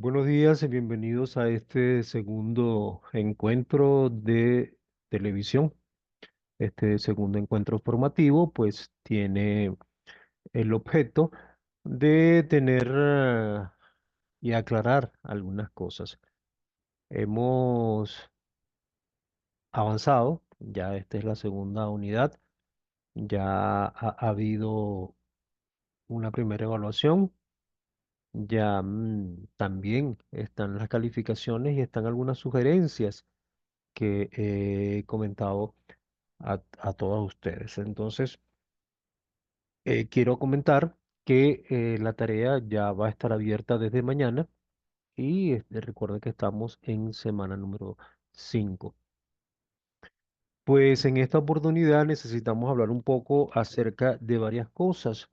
Buenos días y bienvenidos a este segundo encuentro de televisión. Este segundo encuentro formativo pues tiene el objeto de tener y aclarar algunas cosas. Hemos avanzado, ya esta es la segunda unidad, ya ha habido una primera evaluación, ya también están las calificaciones y están algunas sugerencias que he comentado a todos ustedes. Entonces, quiero comentar que la tarea ya va a estar abierta desde mañana y recuerden que estamos en semana número 5. Pues en esta oportunidad necesitamos hablar un poco acerca de varias cosas,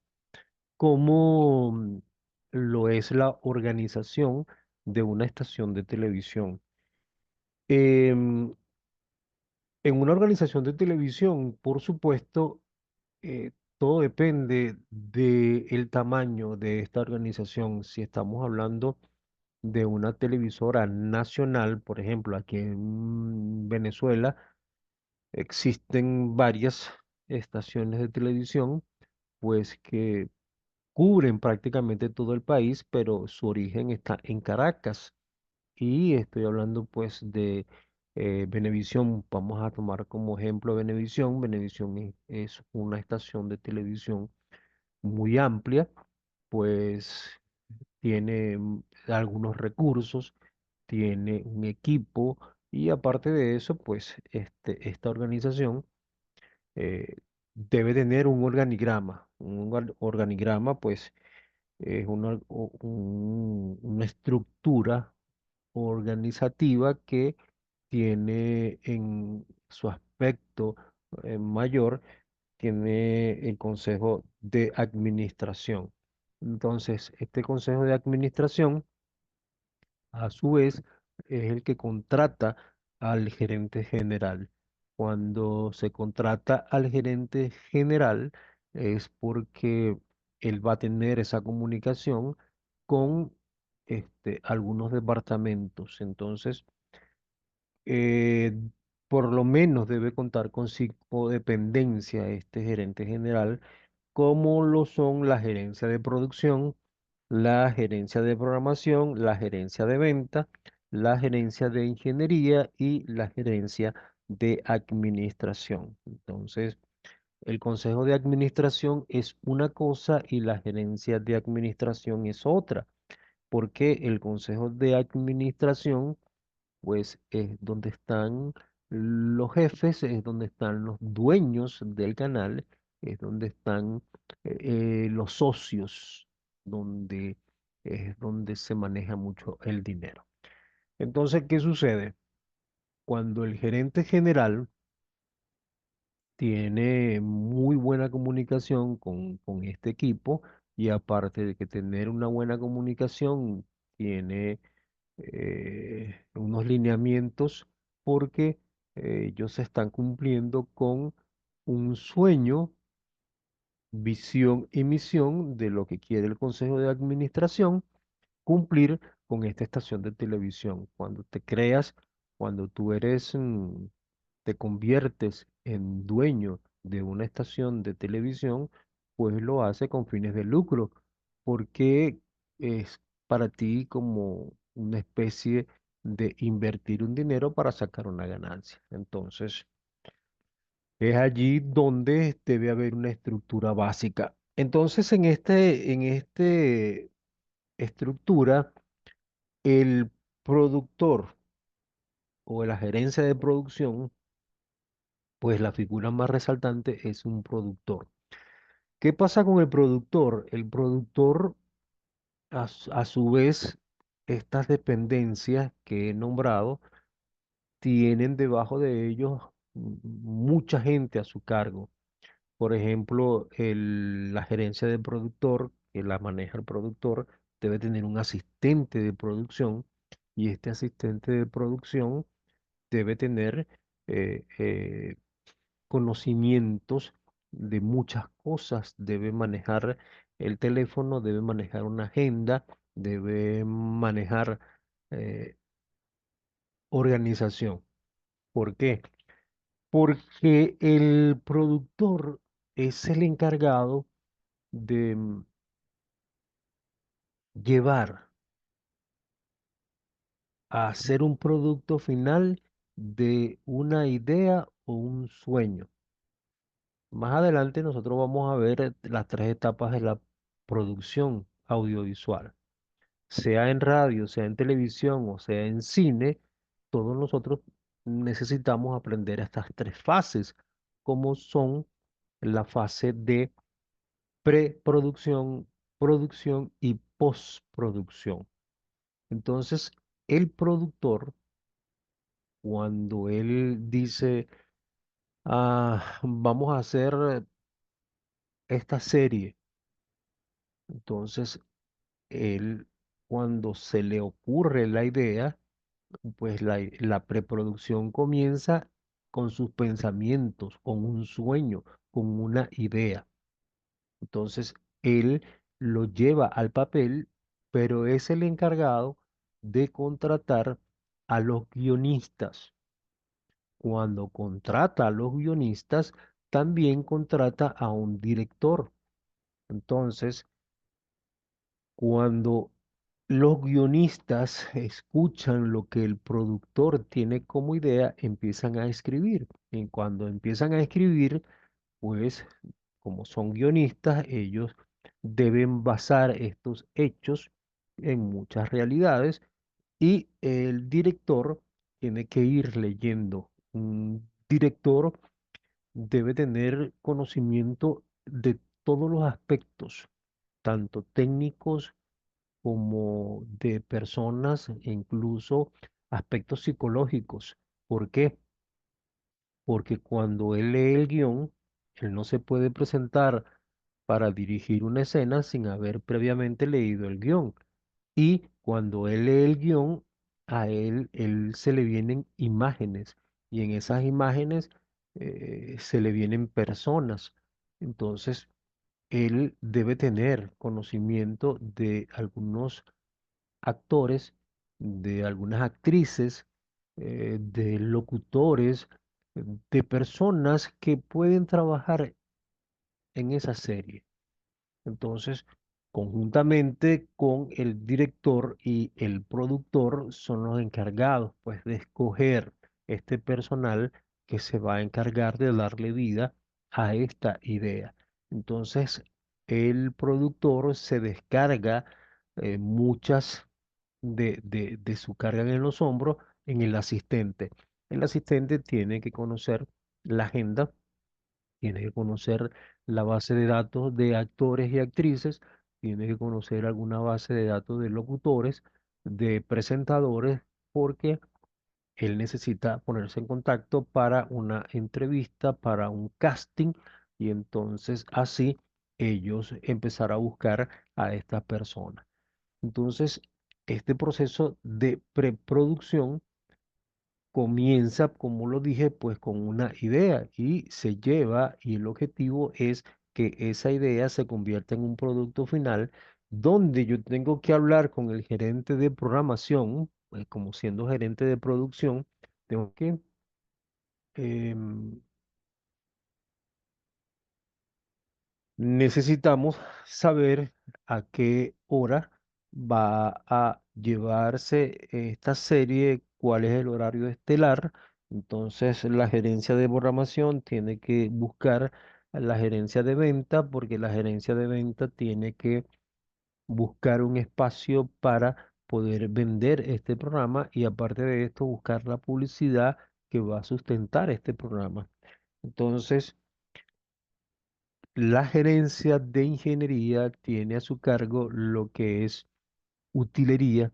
como lo es la organización de una estación de televisión. Em, en una organización de televisión, por supuesto, todo depende del tamaño de esta organización. Si estamos hablando de una televisora nacional, por ejemplo, aquí en Venezuela existen varias estaciones de televisión, pues que cubren prácticamente todo el país, pero su origen está en Caracas. Y estoy hablando pues de Venevisión. Vamos a tomar como ejemplo Venevisión. Venevisión es una estación de televisión muy amplia, pues tiene algunos recursos, tiene un equipo y aparte de eso, pues esta organización eh, debe tener un organigrama. Un organigrama, pues, es una estructura organizativa que tiene en su aspecto mayor, tiene el Consejo de Administración. Entonces, este Consejo de Administración, a su vez, es el que contrata al gerente general. Cuando se contrata al gerente general es porque él va a tener esa comunicación con algunos departamentos. Entonces, eh, por lo menos debe contar con psicodependencia este gerente general, como lo son la gerencia de producción, la gerencia de programación, la gerencia de venta, la gerencia de ingeniería y la gerencia de administración. Entonces, el consejo de administración es una cosa y la gerencia de administración es otra, porque el consejo de administración pues es donde están los jefes, es donde están los dueños del canal, es donde están los socios, donde es donde se maneja mucho el dinero. Entonces, ¿qué sucede? Cuando el gerente general tiene muy buena comunicación con este equipo y aparte de que tener una buena comunicación, tiene unos lineamientos porque ellos están cumpliendo con un sueño, visión y misión de lo que quiere el Consejo de Administración cumplir con esta estación de televisión. Cuando te creas, cuando tú eres, te conviertes en dueño de una estación de televisión, pues lo hace con fines de lucro, porque es para ti como una especie de invertir un dinero para sacar una ganancia. Entonces, es allí donde debe haber una estructura básica. Entonces, en este estructura, el productor o la gerencia de producción, pues la figura más resaltante es un productor. ¿Qué pasa con el productor? El productor, a su vez, estas dependencias que he nombrado, tienen debajo de ellos mucha gente a su cargo. Por ejemplo, la gerencia de productor, que la maneja el productor, debe tener un asistente de producción y este asistente de producción debe tener eh, eh, conocimientos de muchas cosas, debe manejar el teléfono, debe manejar una agenda, debe manejar eh, organización. ¿Por qué? Porque el productor es el encargado de llevar a hacer un producto final de una idea o un sueño. Más adelante nosotros vamos a ver las tres etapas de la producción audiovisual. Sea en radio, sea en televisión o sea en cine, todos nosotros necesitamos aprender estas tres fases, como son la fase de preproducción, producción y postproducción. Entonces, el productor, cuando él dice, vamos a hacer esta serie, entonces él, cuando se le ocurre la idea, pues la preproducción comienza con sus pensamientos, con un sueño, con una idea. Entonces, él lo lleva al papel, pero es el encargado de contratar a los guionistas. Cuando contrata a los guionistas, también contrata a un director. Entonces, cuando los guionistas escuchan lo que el productor tiene como idea, empiezan a escribir. Y cuando empiezan a escribir, pues como son guionistas, ellos deben basar estos hechos en muchas realidades y el director tiene que ir leyendo. Un director debe tener conocimiento de todos los aspectos, tanto técnicos como de personas e incluso aspectos psicológicos. ¿Por qué? Porque cuando él lee el guión, él no se puede presentar para dirigir una escena sin haber previamente leído el guión. Y cuando él lee el guión, a él se le vienen imágenes y en esas imágenes se le vienen personas. Entonces, él debe tener conocimiento de algunos actores, de algunas actrices, de locutores, de personas que pueden trabajar en esa serie. Entonces, conjuntamente con el director y el productor son los encargados, pues, de escoger este personal que se va a encargar de darle vida a esta idea. Entonces, el productor se descarga muchas de su carga en los hombros en el asistente. El asistente tiene que conocer la agenda, tiene que conocer la base de datos de actores y actrices, tiene que conocer alguna base de datos de locutores, de presentadores, porque él necesita ponerse en contacto para una entrevista, para un casting, y entonces así ellos empezar a buscar a esta persona. Entonces, este proceso de preproducción comienza, como lo dije, pues con una idea y se lleva y el objetivo es que esa idea se convierta en un producto final donde yo tengo que hablar con el gerente de programación, pues como siendo gerente de producción, tengo que em, necesitamos saber a qué hora va a llevarse esta serie, cuál es el horario estelar. Entonces, la gerencia de programación tiene que buscar a la gerencia de venta porque la gerencia de venta tiene que buscar un espacio para poder vender este programa y aparte de esto, buscar la publicidad que va a sustentar este programa. Entonces, la gerencia de ingeniería tiene a su cargo lo que es utilería,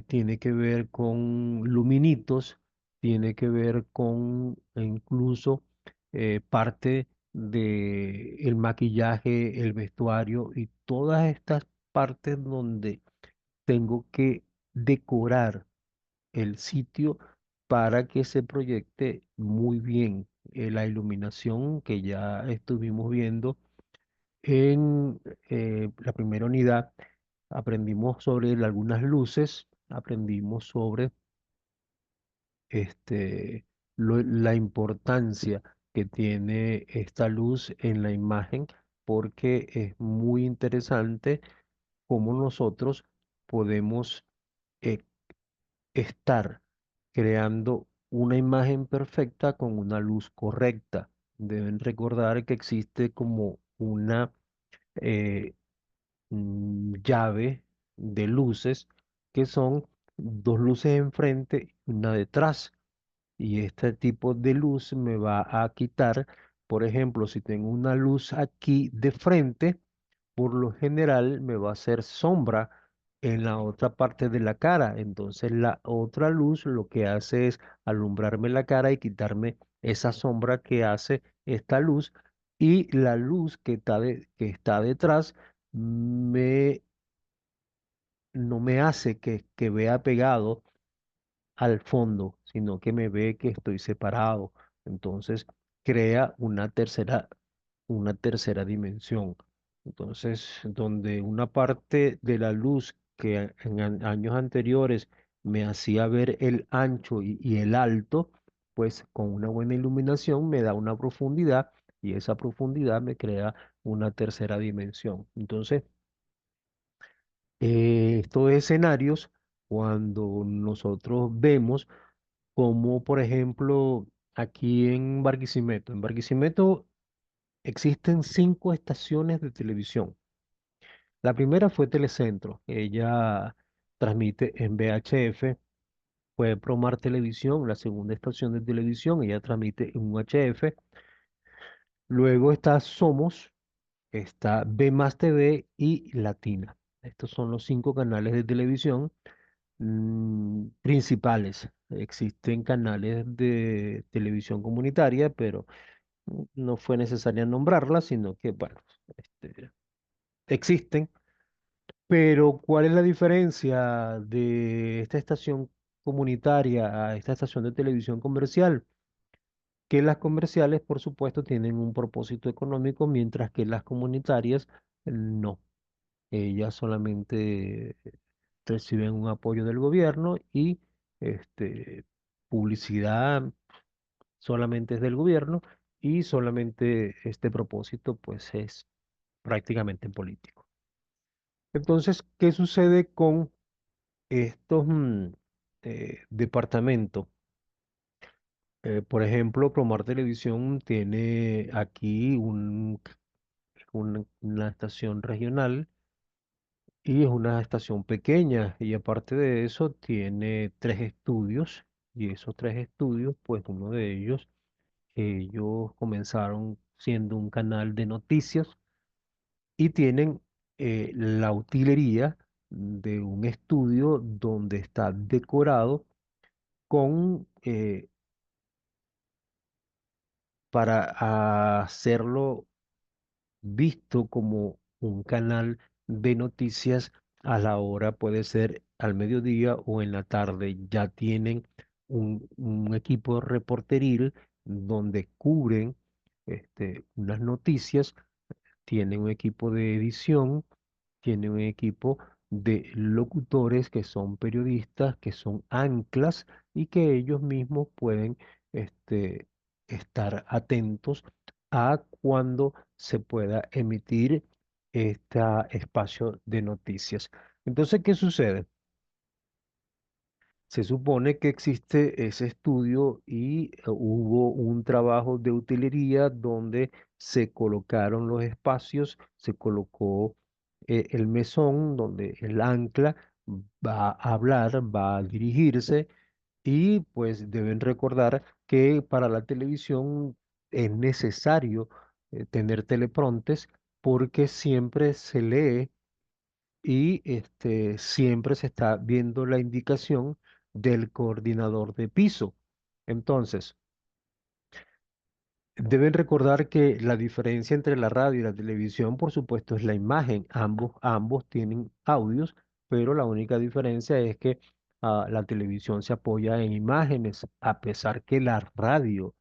tiene que ver con luminitos, tiene que ver con incluso parte de el maquillaje, el vestuario y todas estas partes donde tengo que decorar el sitio para que se proyecte muy bien. La iluminación que ya estuvimos viendo en la primera unidad aprendimos sobre algunas luces, aprendimos sobre este, la importancia que tiene esta luz en la imagen, porque es muy interesante cómo nosotros podemos eh, estar creando una imagen perfecta con una luz correcta. Deben recordar que existe como una eh, llave de luces que son dos luces enfrente y una detrás. Y este tipo de luz me va a quitar, por ejemplo, si tengo una luz aquí de frente, por lo general me va a hacer sombra en la otra parte de la cara. Entonces la otra luz lo que hace es alumbrarme la cara y quitarme esa sombra que hace esta luz. Y la luz que está detrás me, no me hace que vea pegado al fondo, sino que me ve que estoy separado. Entonces crea una tercera dimensión. Entonces, donde una parte de la luz que en años anteriores me hacía ver el ancho y el alto, pues con una buena iluminación me da una profundidad y esa profundidad me crea una tercera dimensión. Entonces, estos escenarios, cuando nosotros vemos como por ejemplo aquí en Barquisimeto. En Barquisimeto existen 5 estaciones de televisión. La primera fue Telecentro. Ella transmite en VHF. Fue Promar Televisión, la segunda estación de televisión. Ella transmite en UHF. Luego está Somos, está B más TV y Latina. Estos son los 5 canales de televisión principales. Existen canales de televisión comunitaria, pero no fue necesaria nombrarlas, sino que, bueno, existen. Pero, ¿cuál es la diferencia de esta estación comunitaria a esta estación de televisión comercial? Que las comerciales, por supuesto, tienen un propósito económico, mientras que las comunitarias no. Ellas solamente reciben un apoyo del gobierno y este, publicidad solamente es del gobierno y solamente este propósito pues es prácticamente político. Entonces, ¿qué sucede con estos departamentos? Por ejemplo, Promar Televisión tiene aquí una estación regional y es una estación pequeña y aparte de eso tiene 3 estudios y esos 3 estudios, pues uno de ellos, ellos comenzaron siendo un canal de noticias y tienen la utilería de un estudio donde está decorado con, para hacerlo visto como un canal de noticias a la hora, puede ser al mediodía o en la tarde. Ya tienen un equipo reporteril donde cubren unas noticias, tienen un equipo de edición, tiene un equipo de locutores que son periodistas, que son anclas y que ellos mismos pueden este, estar atentos a cuando se pueda emitir este espacio de noticias. Entonces, ¿qué sucede? Se supone que existe ese estudio y hubo un trabajo de utilería donde se colocaron los espacios, se colocó el mesón donde el ancla va a hablar, va a dirigirse y pues deben recordar que para la televisión es necesario tener telepromptes porque siempre se lee y siempre se está viendo la indicación del coordinador de piso. Entonces, deben recordar que la diferencia entre la radio y la televisión, por supuesto, es la imagen. Ambos tienen audios, pero la única diferencia es que la televisión se apoya en imágenes, a pesar que la radio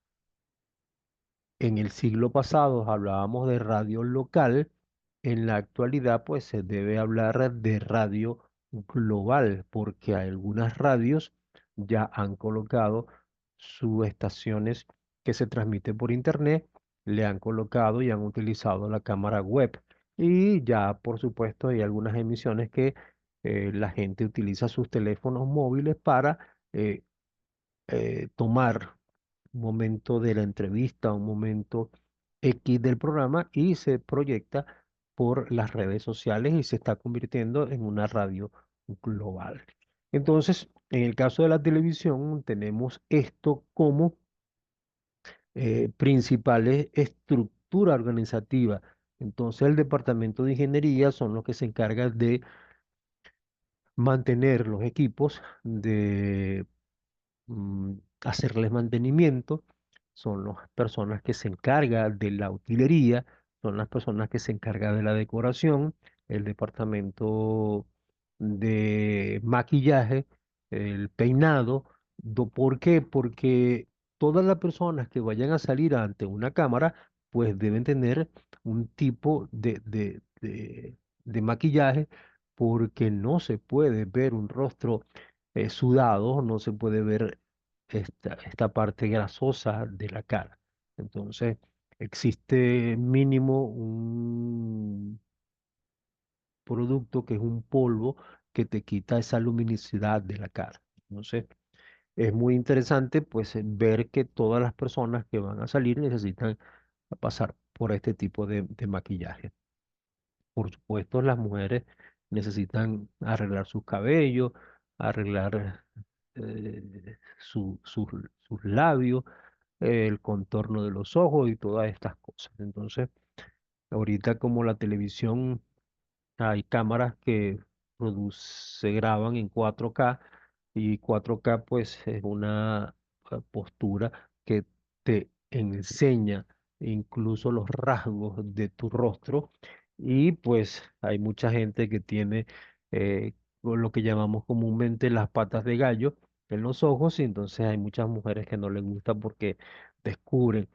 en el siglo pasado hablábamos de radio local. En la actualidad, pues se debe hablar de radio global, porque algunas radios ya han colocado sus estaciones que se transmiten por internet, le han colocado y han utilizado la cámara web. Y ya, por supuesto, hay algunas emisiones que la gente utiliza sus teléfonos móviles para tomar un momento de la entrevista, un momento X del programa y se proyecta por las redes sociales y se está convirtiendo en una radio global. Entonces, en el caso de la televisión, tenemos esto como principales estructura organizativa. Entonces, el departamento de ingeniería son los que se encargan de mantener los equipos, de mm, hacerles mantenimiento, son las personas que se encargan de la utilería, son las personas que se encargan de la decoración, el departamento de maquillaje, el peinado. ¿Por qué? Porque todas las personas que vayan a salir ante una cámara, pues deben tener un tipo de maquillaje, porque no se puede ver un rostro sudado, no se puede ver esta parte grasosa de la cara. Entonces, existe mínimo un producto que es un polvo que te quita esa luminosidad de la cara. Entonces, es muy interesante pues ver que todas las personas que van a salir necesitan pasar por este tipo de maquillaje. Por supuesto, las mujeres necesitan arreglar sus cabellos, arreglar sus labios, el contorno de los ojos y todas estas cosas. Entonces, ahorita como la televisión, hay cámaras que se graban en 4K y 4K pues es una postura que te enseña incluso los rasgos de tu rostro y pues hay mucha gente que tiene lo que llamamos comúnmente las patas de gallo en los ojos y entonces hay muchas mujeres que no les gusta porque descubren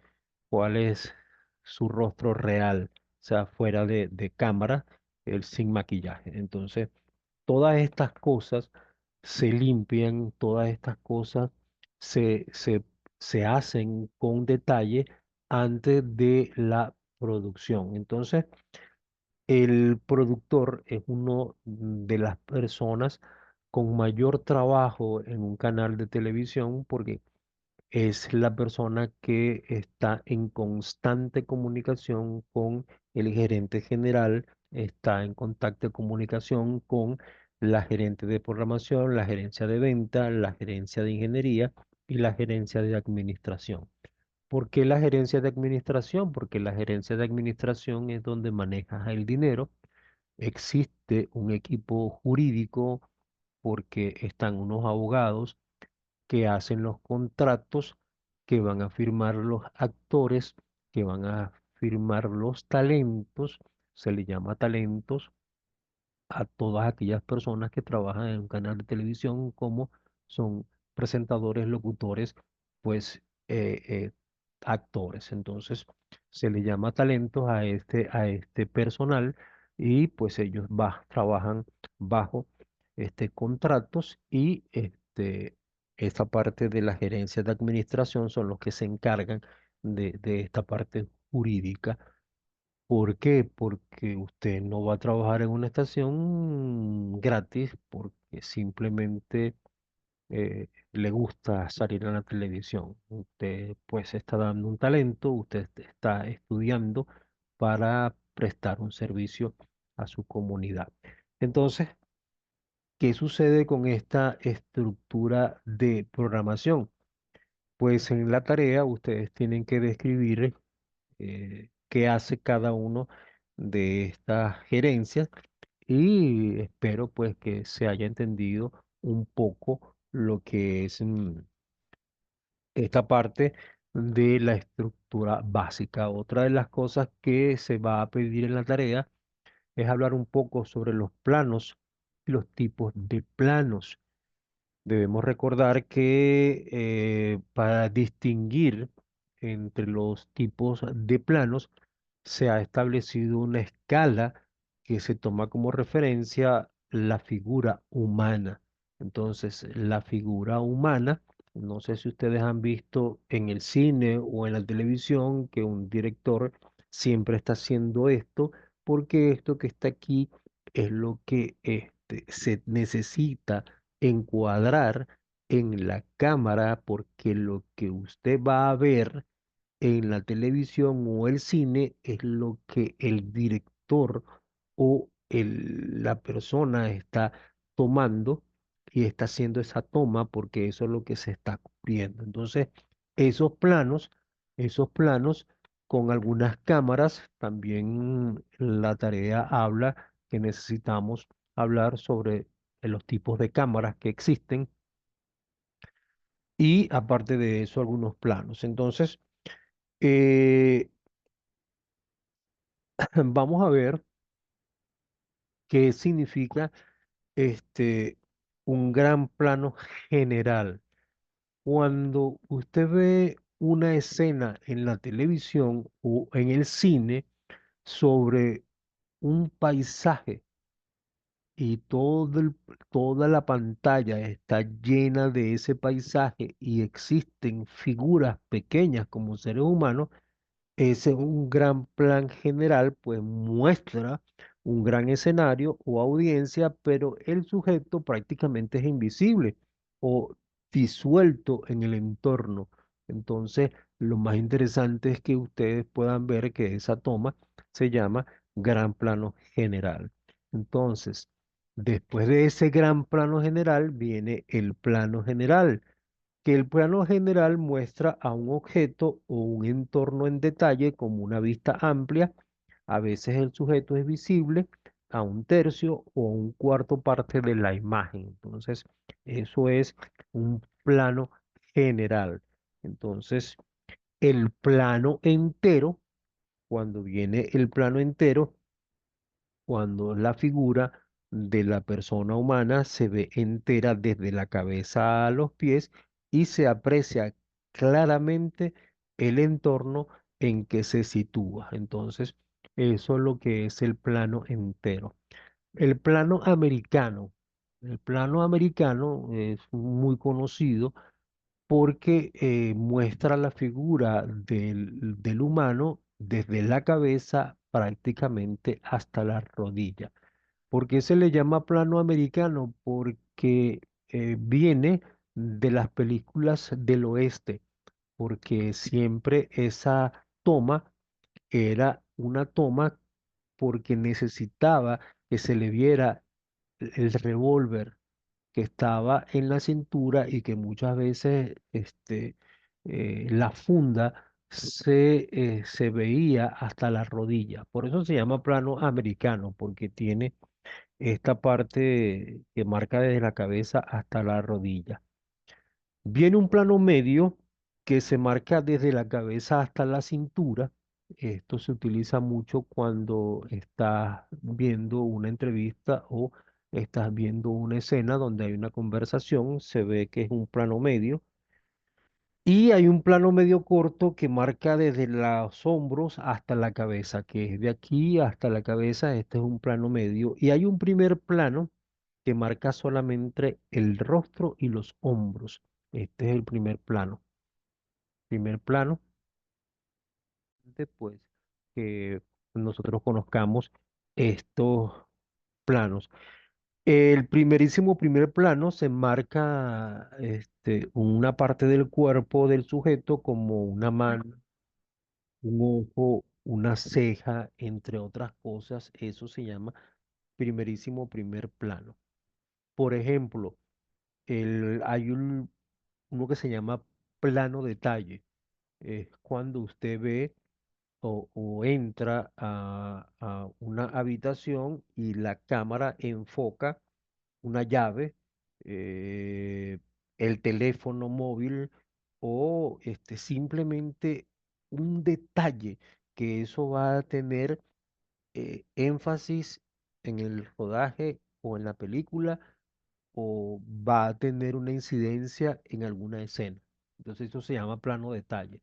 cuál es su rostro real, o sea, fuera de cámara, el sin maquillaje. Entonces, todas estas cosas se limpian, todas estas cosas se, se, se hacen con detalle antes de la producción. Entonces, el productor es uno de las personas con mayor trabajo en un canal de televisión porque es la persona que está en constante comunicación con el gerente general, está en contacto de comunicación con la gerente de programación, la gerencia de venta, la gerencia de ingeniería y la gerencia de administración. ¿Por qué la gerencia de administración? Porque la gerencia de administración es donde manejas el dinero. Existe un equipo jurídico porque están unos abogados que hacen los contratos, que van a firmar los actores, que van a firmar los talentos, se le llama talentos a todas aquellas personas que trabajan en un canal de televisión como son presentadores, locutores, pues actores. Entonces se le llama talentos a este personal y pues ellos trabajan bajo contratos y esta parte de la gerencia de administración son los que se encargan de esta parte jurídica. ¿Por qué? Porque usted no va a trabajar en una estación gratis porque simplemente le gusta salir en la televisión. Usted pues está dando un talento, usted está estudiando para prestar un servicio a su comunidad. Entonces, ¿qué sucede con esta estructura de programación? Pues en la tarea ustedes tienen que describir qué hace cada uno de estas gerencias y espero pues que se haya entendido un poco lo que es esta parte de la estructura básica. Otra de las cosas que se va a pedir en la tarea es hablar un poco sobre los planos y los tipos de planos. Debemos recordar que para distinguir entre los tipos de planos, se ha establecido una escala que se toma como referencia la figura humana. Entonces, la figura humana, no sé si ustedes han visto en el cine o en la televisión que un director siempre está haciendo esto, porque esto que está aquí es lo que se necesita encuadrar en la cámara, porque lo que usted va a ver en la televisión o el cine es lo que el director o la persona está tomando y está haciendo esa toma porque eso es lo que se está cubriendo. Entonces, esos planos, esos planos con algunas cámaras, también la tarea habla que necesitamos hablar sobre los tipos de cámaras que existen y aparte de eso algunos planos. Entonces, eh, vamos a ver qué significa un gran plano general. Cuando usted ve una escena en la televisión o en el cine sobre un paisaje y toda la pantalla está llena de ese paisaje y existen figuras pequeñas como seres humanos, ese es un gran plan general, pues muestra un gran escenario o audiencia, pero el sujeto prácticamente es invisible o disuelto en el entorno. Entonces, lo más interesante es que ustedes puedan ver que esa toma se llama gran plano general. Entonces, después de ese gran plano general viene el plano general, que el plano general muestra a un objeto o un entorno en detalle como una vista amplia. A veces el sujeto es visible a un tercio o un cuarto parte de la imagen. Entonces, eso es un plano general. Entonces, el plano entero, cuando viene el plano entero, cuando la figura de la persona humana se ve entera desde la cabeza a los pies y se aprecia claramente el entorno en que se sitúa. Entonces, eso es lo que es el plano entero. El plano americano. El plano americano es muy conocido porque muestra la figura del humano desde la cabeza prácticamente hasta la rodilla. ¿Por qué se le llama plano americano? Porque viene de las películas del oeste, porque siempre esa toma era una toma porque necesitaba que se le viera el revólver que estaba en la cintura y que muchas veces la funda se veía hasta la rodilla. Por eso se llama plano americano, porque tiene esta parte que marca desde la cabeza hasta la rodilla. Viene un plano medio que se marca desde la cabeza hasta la cintura. Esto se utiliza mucho cuando estás viendo una entrevista o estás viendo una escena donde hay una conversación, se ve que es un plano medio. Y hay un plano medio corto que marca desde los hombros hasta la cabeza, que es de aquí hasta la cabeza, este es un plano medio. Y hay un primer plano que marca solamente el rostro y los hombros. Este es el primer plano. Primer plano, después que nosotros conozcamos estos planos. El primerísimo primer plano se marca una parte del cuerpo del sujeto como una mano, un ojo, una ceja, entre otras cosas. Eso se llama primerísimo primer plano. Por ejemplo, hay uno que se llama plano detalle. Es cuando usted ve o entra a una habitación y la cámara enfoca una llave, eh, el teléfono móvil o simplemente un detalle que eso va a tener énfasis en el rodaje o en la película o va a tener una incidencia en alguna escena. Entonces eso se llama plano detalle.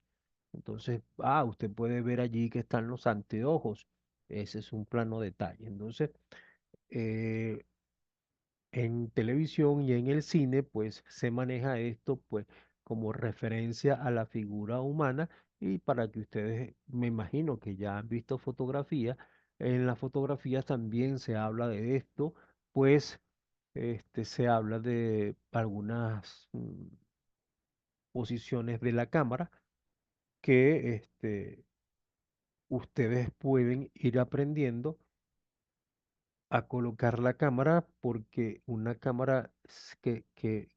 Entonces, usted puede ver allí que están los anteojos. Ese es un plano detalle. Entonces, eh, en televisión y en el cine, pues se maneja esto, pues, como referencia a la figura humana y para que ustedes, me imagino que ya han visto fotografías, en las fotografías también se habla de esto, pues, se habla de algunas posiciones de la cámara que, ustedes pueden ir aprendiendo a colocar la cámara porque una cámara que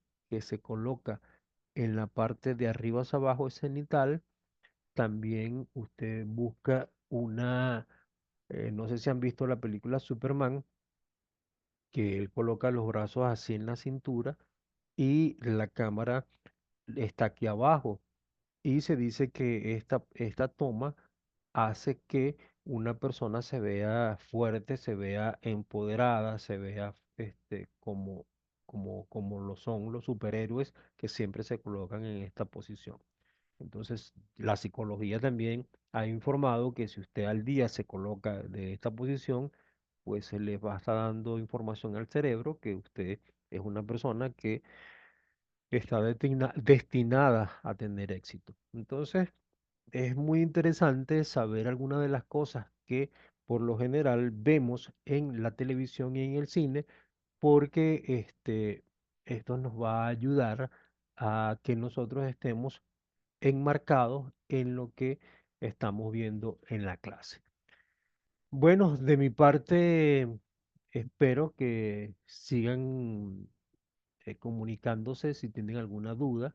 se coloca en la parte de arriba hacia abajo es cenital. También usted busca no sé si han visto la película Superman, que él coloca los brazos así en la cintura y la cámara está aquí abajo. Y se dice que esta toma hace que una persona se vea fuerte, se vea empoderada, se vea como lo son los superhéroes que siempre se colocan en esta posición. Entonces, la psicología también ha informado que si usted al día se coloca de esta posición, pues se le va a estar dando información al cerebro que usted es una persona que está destinada a tener éxito. Entonces, es muy interesante saber algunas de las cosas que por lo general vemos en la televisión y en el cine, porque esto nos va a ayudar a que nosotros estemos enmarcados en lo que estamos viendo en la clase. Bueno, de mi parte, espero que sigan comunicándose si tienen alguna duda.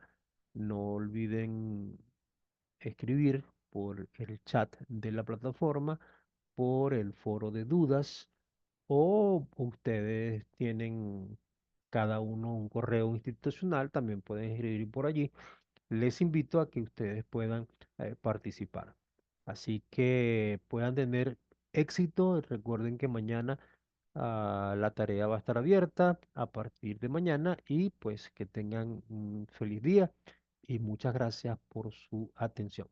No olviden escribir por el chat de la plataforma, por el foro de dudas, o ustedes tienen cada uno un correo institucional, también pueden escribir por allí. Les invito a que ustedes puedan participar. Así que puedan tener éxito. Recuerden que mañana la tarea va a estar abierta a partir de mañana y pues que tengan un feliz día y muchas gracias por su atención.